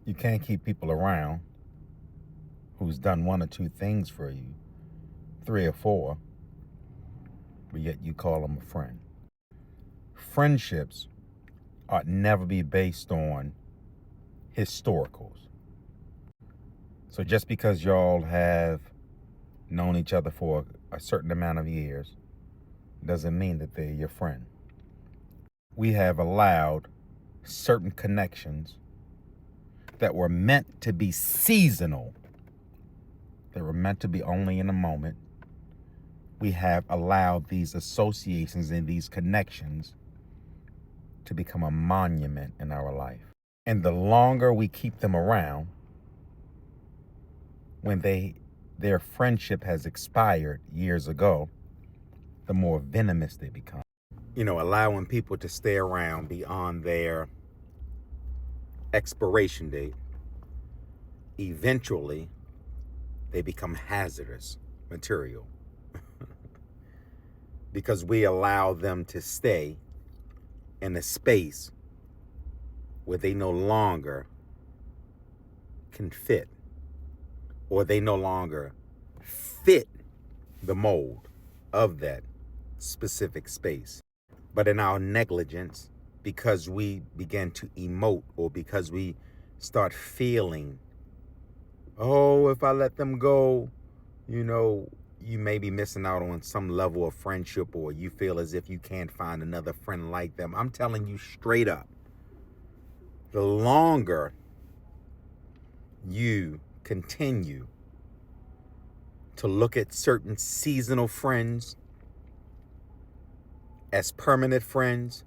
You can't keep people around who's done one or two things for you, three or four, but yet you call them a friend. Friendships ought never be based on historicals. So just because y'all have known each other for a certain amount of years doesn't mean that they're your friend. We have allowed certain connections that were meant to be seasonal. They were meant to be only in a moment. We have allowed these associations and these connections to become a monument in our life. And the longer we keep them around, when their friendship has expired years ago, the more venomous they become. Allowing people to stay around beyond their expiration date, eventually they become hazardous material because we allow them to stay in a space where they no longer can fit, or they no longer fit the mold of that specific space. But in our negligence, because we begin to emote, or because we start feeling, oh, if I let them go, you may be missing out on some level of friendship, or you feel as if you can't find another friend like them. I'm telling you straight up, the longer you continue to look at certain seasonal friends as permanent friends,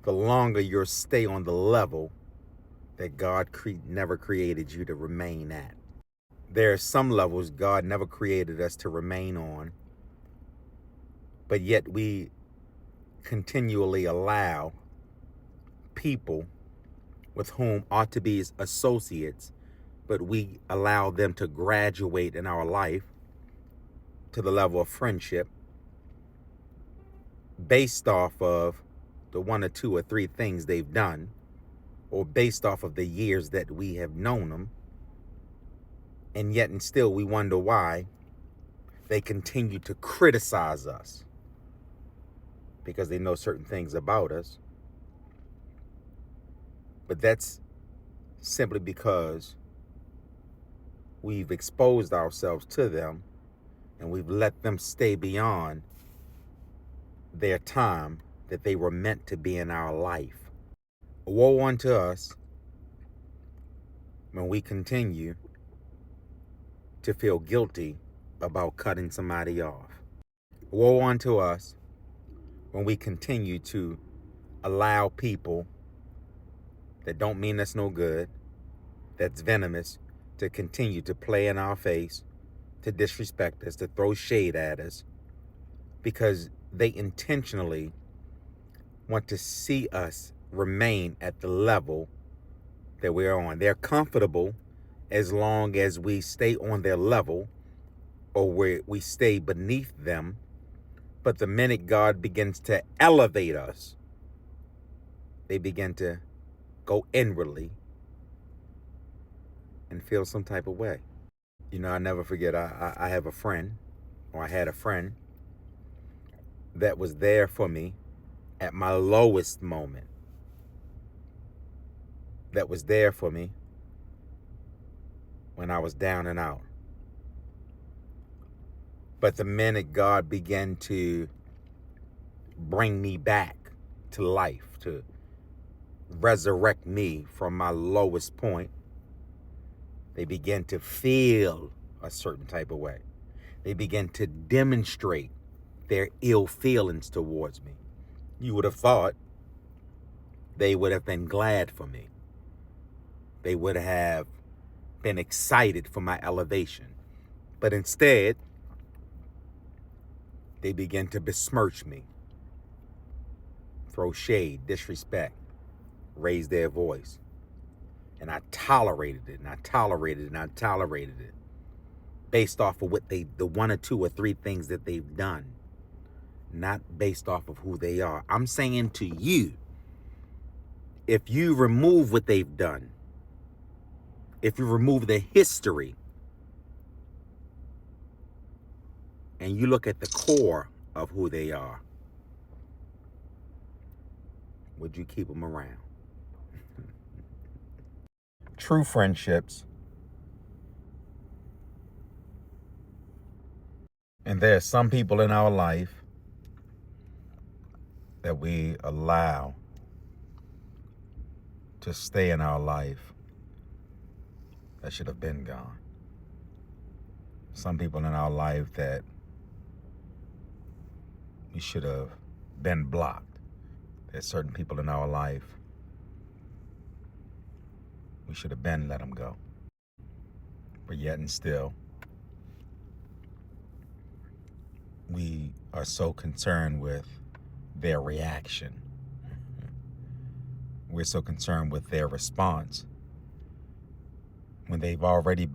the longer you'll stay on the level that God never created you to remain at. There are some levels God never created us to remain on, but yet we continually allow people with whom ought to be associates, but we allow them to graduate in our life to the level of friendship based off of the one or two or three things they've done, or based off of the years that we have known them. And yet and still we wonder why they continue to criticize us, because they know certain things about us. But that's simply because we've exposed ourselves to them and we've let them stay beyond their time that they were meant to be in our life. Woe unto us when we continue to feel guilty about cutting somebody off. Woe unto us when we continue to allow people that don't mean us no good, that's venomous, to continue to play in our face, to disrespect us, to throw shade at us, because they intentionally want to see us remain at the level that we're on. They're comfortable as long as we stay on their level, or we stay beneath them. But the minute God begins to elevate us, they begin to go inwardly and feel some type of way. I never forget, I have a friend, or I had a friend that was there for me at my lowest moment, that was there for me when I was down and out. But the minute God began to bring me back to life, to resurrect me from my lowest point, they began to feel a certain type of way. They began to demonstrate their ill feelings towards me. You would have thought they would have been glad for me. They would have been excited for my elevation. But instead, they began to besmirch me, throw shade, disrespect, raise their voice. And I tolerated it, and I tolerated it, and I tolerated it, based off of the one or two or three things that they've done, not based off of who they are. I'm saying to you, If you remove what they've done, if you remove the history, and you look at the core of who they are, would you keep them around? True friendships, and there are some people in our life that we allow to stay in our life that should have been gone. Some people in our life that we should have been blocked. There's certain people in our life we should have been let them go. But yet and still, we are so concerned with their reaction. We're so concerned with their response when they've already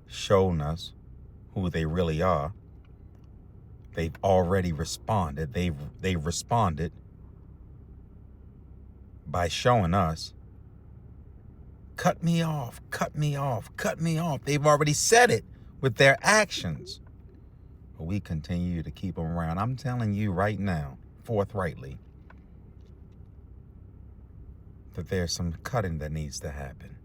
shown us who they really are. They've already responded. They've responded by showing us, cut me off, cut me off, cut me off. They've already said it with their actions. But we continue to keep them around. I'm telling you right now, forthrightly, that there's some cutting that needs to happen.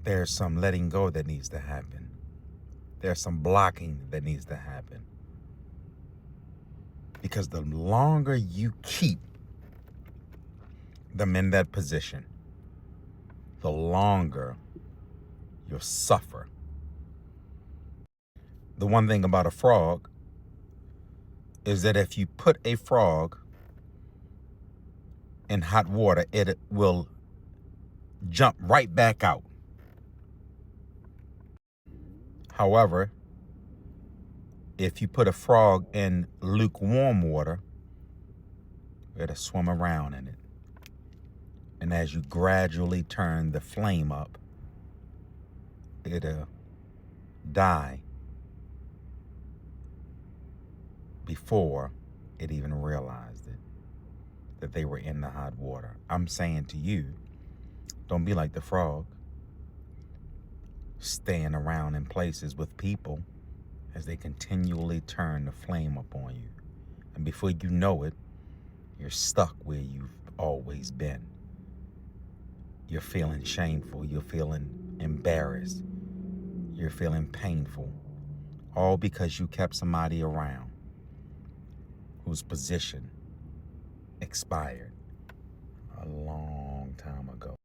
There's some letting go that needs to happen. There's some blocking that needs to happen. Because the longer you keep them in that position, the longer you'll suffer. The one thing about a frog is that if you put a frog in hot water, it will jump right back out. However, if you put a frog in lukewarm water, it'll swim around in it. And as you gradually turn the flame up, it'll die before it even realized it, that they were in the hot water. I'm saying to you, don't be like the frog, staying around in places with people as they continually turn the flame up on you. And before you know it, you're stuck where you've always been. You're feeling shameful. You're feeling embarrassed. You're feeling painful. All because you kept somebody around whose position expired a long time ago.